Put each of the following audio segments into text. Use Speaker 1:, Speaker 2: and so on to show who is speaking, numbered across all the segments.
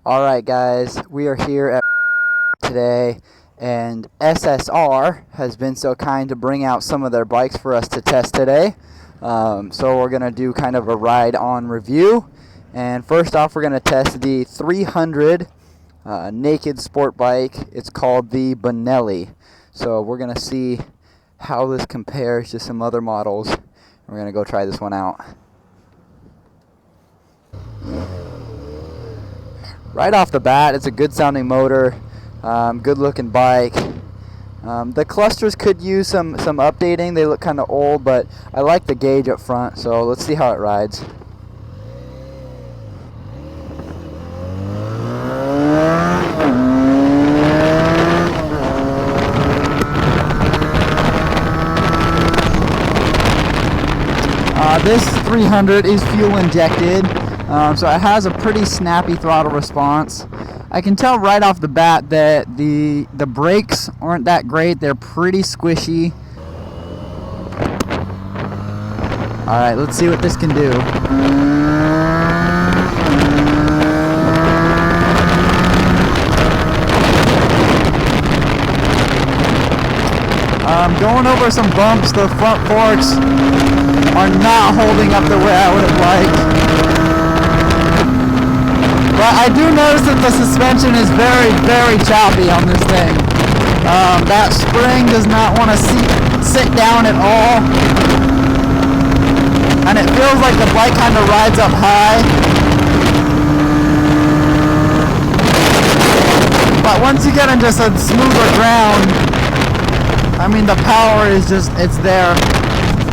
Speaker 1: Alright guys, we are here at today, and SSR has been so kind to bring out some of their bikes for us to test today. So we're going to do kind of a ride-on review. And first off, we're going to test the 300 naked sport bike. It's called the Benelli. So we're going to see how this compares to some other models. We're going to go try this one out. Right off the bat, it's a good sounding motor, good looking bike. The clusters could use some updating. They look kind of old, but I like the gauge up front, so let's see how it rides. This 300 is fuel injected. So it has a pretty snappy throttle response. I can tell right off the bat that the brakes aren't that great. They're pretty squishy. Alright, let's see what this can do. Going over some bumps, the front forks are not holding up the way I would have liked. But I do notice that the suspension is very, very choppy on this thing. That spring does not want to sit down at all. And it feels like the bike kind of rides up high. But once you get into some smoother ground, I mean, the power is just, it's there.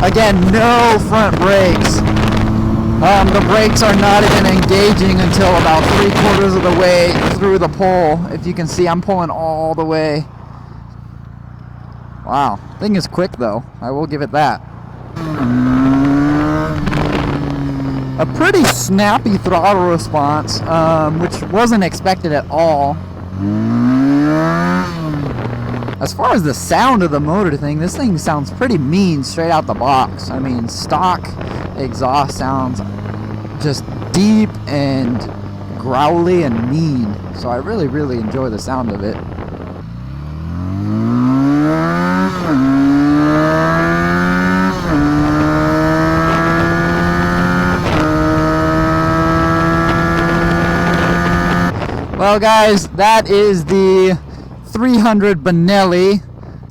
Speaker 1: Again, no front brakes. The brakes are not even engaging until about 3/4 of the way through the pull. If you can see, I'm pulling all the way. Wow, thing is quick though. I will give it that. A pretty snappy throttle response, which wasn't expected at all. As far as the sound of the motor thing, this thing sounds pretty mean straight out the box. I mean, stock exhaust sounds just deep and growly and mean. So I really, really enjoy the sound of it. Well guys, that is the 300 Benelli.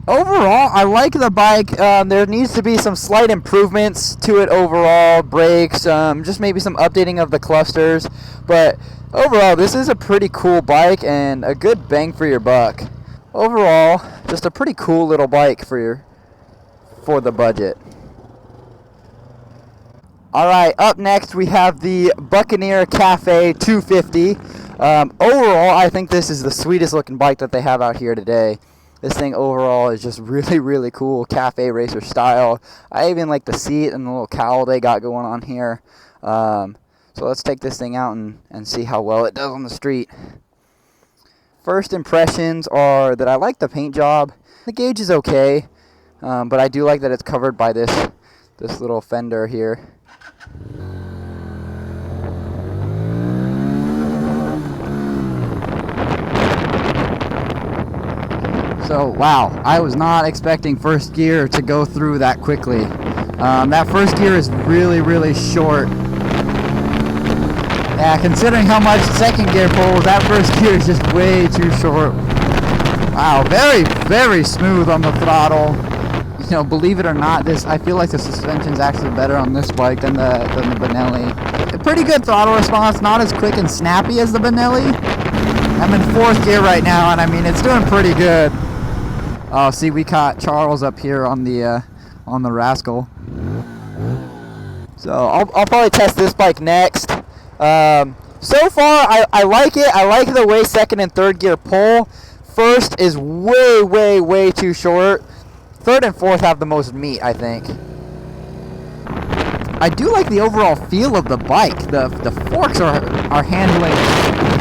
Speaker 1: Overall, I like the bike. There needs to be some slight improvements to it overall. Brakes, just maybe some updating of the clusters. But overall, this is a pretty cool bike and a good bang for your buck. Overall, just a pretty cool little bike for the budget. Alright, up next we have the Buccaneer Cafe 250. Overall, I think this is the sweetest looking bike that they have out here today. This thing overall is just really, really cool, cafe racer style. I even like the seat and the little cowl they got going on here. So let's take this thing out and see how well it does on the street. First impressions are that I like the paint job. The gauge is okay, but I do like that it's covered by this little fender here. So, wow, I was not expecting first gear to go through that quickly. That first gear is really, really short. Yeah, considering how much second gear pulls, that first gear is just way too short. Wow, very, very smooth on the throttle. You know, believe it or not, I feel like the suspension's actually better on this bike than the Benelli. A pretty good throttle response, not as quick and snappy as the Benelli. I'm in fourth gear right now, and I mean, it's doing pretty good. Oh, see, we caught Charles up here on the Rascal. So I'll probably test this bike next. So far, I like it. I like the way second and third gear pull. First is way, way, way too short. Third and fourth have the most meat, I think. I do like the overall feel of the bike. The forks are handling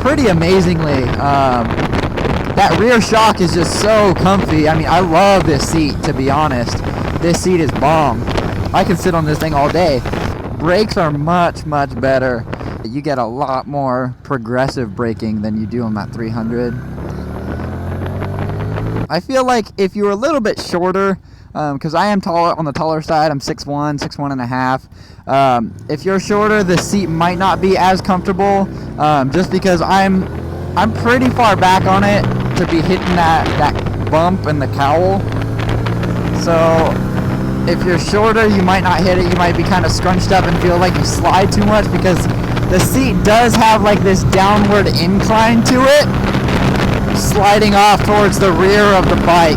Speaker 1: pretty amazingly. That rear shock is just so comfy. I mean, I love this seat, to be honest. This seat is bomb. I can sit on this thing all day. Brakes are much, much better. You get a lot more progressive braking than you do on that 300. I feel like if you were a little bit shorter, because I am taller, on the taller side, I'm 6'1", 6'1 and a half. If you're shorter, the seat might not be as comfortable, just because I'm pretty far back on it to be hitting that bump and the cowl. So if you're shorter, you might not hit it. You might be kind of scrunched up and feel like you slide too much, because the seat does have like this downward incline to it, sliding off towards the rear of the bike.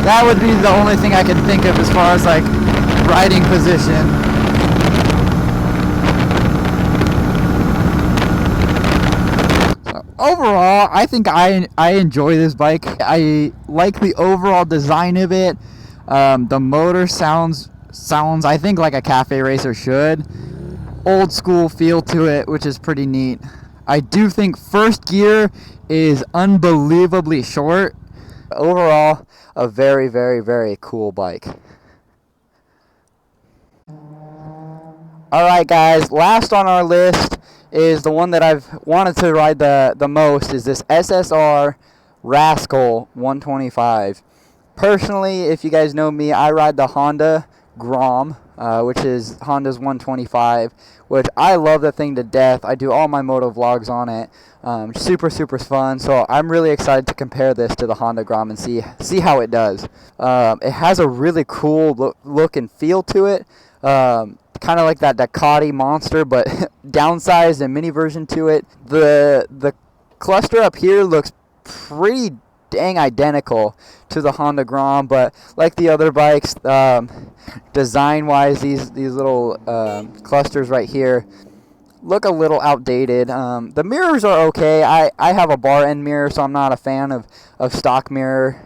Speaker 1: That would be the only thing I can think of as far as like riding position. So overall, I think I enjoy this bike. I like the overall design of it. The motor sounds I think like a cafe racer should. Old school feel to it, which is pretty neat. I do think first gear is unbelievably short. Overall, a very, very, very cool bike. Alright guys, last on our list is the one that I've wanted to ride the most, is this SSR Rascal 125. Personally, if you guys know me, I ride the Honda Grom, which is Honda's 125, which I love that thing to death. I do all my moto vlogs on it. Super, super fun. So I'm really excited to compare this to the Honda Grom and see how it does. It has a really cool look and feel to it. Kind of like that Ducati Monster, but downsized and mini version to it. The cluster up here looks pretty dang identical to the Honda Grom, but like the other bikes, design wise, these little clusters right here look a little outdated. The mirrors are okay. I have a bar end mirror, so I'm not a fan of stock mirrors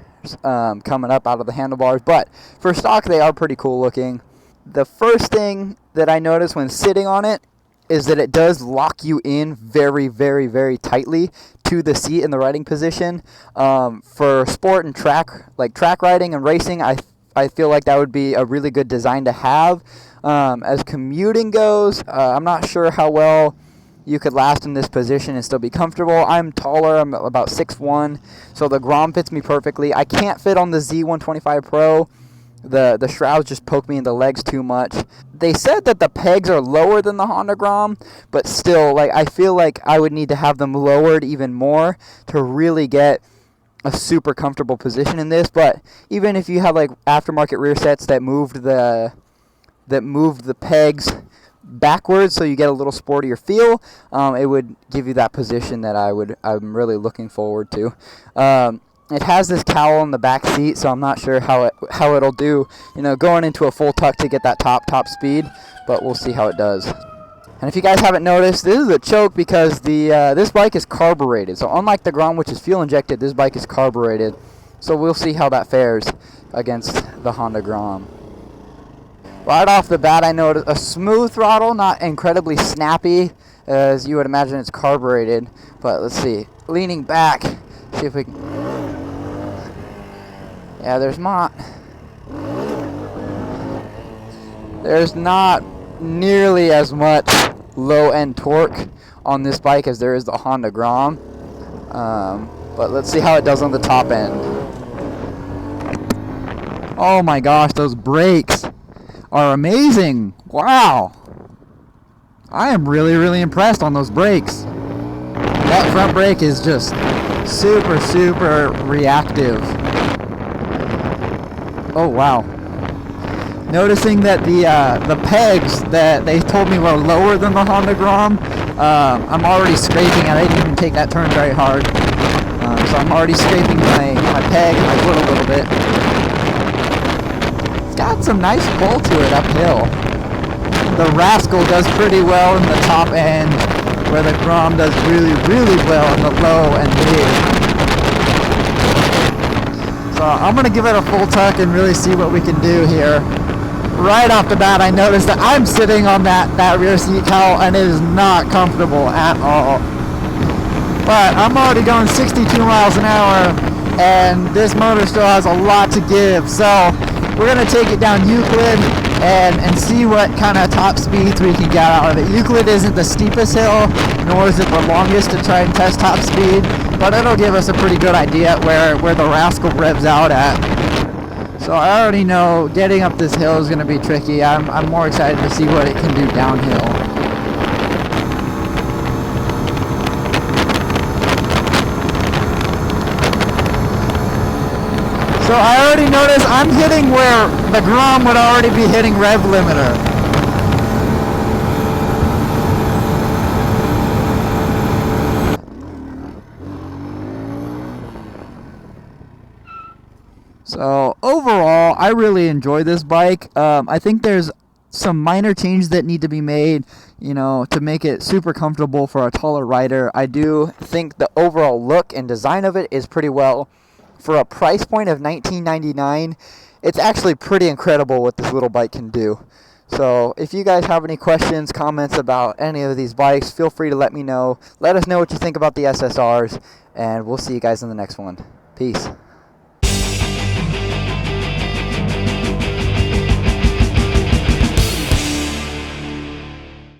Speaker 1: coming up out of the handlebars, but for stock they are pretty cool looking. The first thing that I noticed when sitting on it is that it does lock you in very, very, very tightly to the seat in the riding position. For sport and track riding and racing, I feel like that would be a really good design to have. As commuting goes, I'm not sure how well you could last in this position and still be comfortable. I'm taller, I'm about 6'1", so the Grom fits me perfectly. I can't fit on the Z125 Pro. The shrouds just poke me in the legs too much. They said that the pegs are lower than the Honda Grom, but still, like, I feel like I would need to have them lowered even more to really get a super comfortable position in this. But even if you have like aftermarket rear sets that moved the pegs backwards so you get a little sportier feel, it would give you that position that I'm really looking forward to. It has this cowl in the back seat, so I'm not sure how it'll do, going into a full tuck to get that top speed, but we'll see how it does. And if you guys haven't noticed, this is a choke because this bike is carbureted. So unlike the Grom, which is fuel injected, this bike is carbureted. So we'll see how that fares against the Honda Grom. Right off the bat, I noticed a smooth throttle, not incredibly snappy, as you would imagine it's carbureted. But let's see, leaning back, see if we can. Yeah, there's not nearly as much low-end torque on this bike as there is the Honda Grom. But let's see how it does on the top end. Oh my gosh, those brakes are amazing. Wow. I am really, really impressed on those brakes. That front brake is just super, super reactive. Oh wow. Noticing that the pegs that they told me were lower than the Honda Grom, I'm already scraping, and I didn't even take that turn very hard. So I'm already scraping my peg and my foot a little bit. It's got some nice pull to it uphill. The Rascal does pretty well in the top end, where the Grom does really, really well in the low and mid. So I'm going to give it a full tuck and really see what we can do here. Right off the bat, I noticed that I'm sitting on that rear seat cowl, and it is not comfortable at all. But I'm already going 62 miles an hour, and this motor still has a lot to give. So we're going to take it down Euclid, and see what kind of top speeds we can get out of it. Euclid isn't the steepest hill, nor is it the longest to try and test top speed, but it'll give us a pretty good idea where the Rascal revs out at. So I already know getting up this hill is going to be tricky. I'm more excited to see what it can do downhill. So I already noticed I'm hitting where the Grom would already be hitting rev limiter. So overall, I really enjoy this bike. I think there's some minor changes that need to be made, you know, to make it super comfortable for a taller rider. I do think the overall look and design of it is pretty well. For a price point of $19.99, it's actually pretty incredible what this little bike can do. So if you guys have any questions, comments about any of these bikes, feel free to let me know. Let us know what you think about the SSRs, and we'll see you guys in the next one. Peace.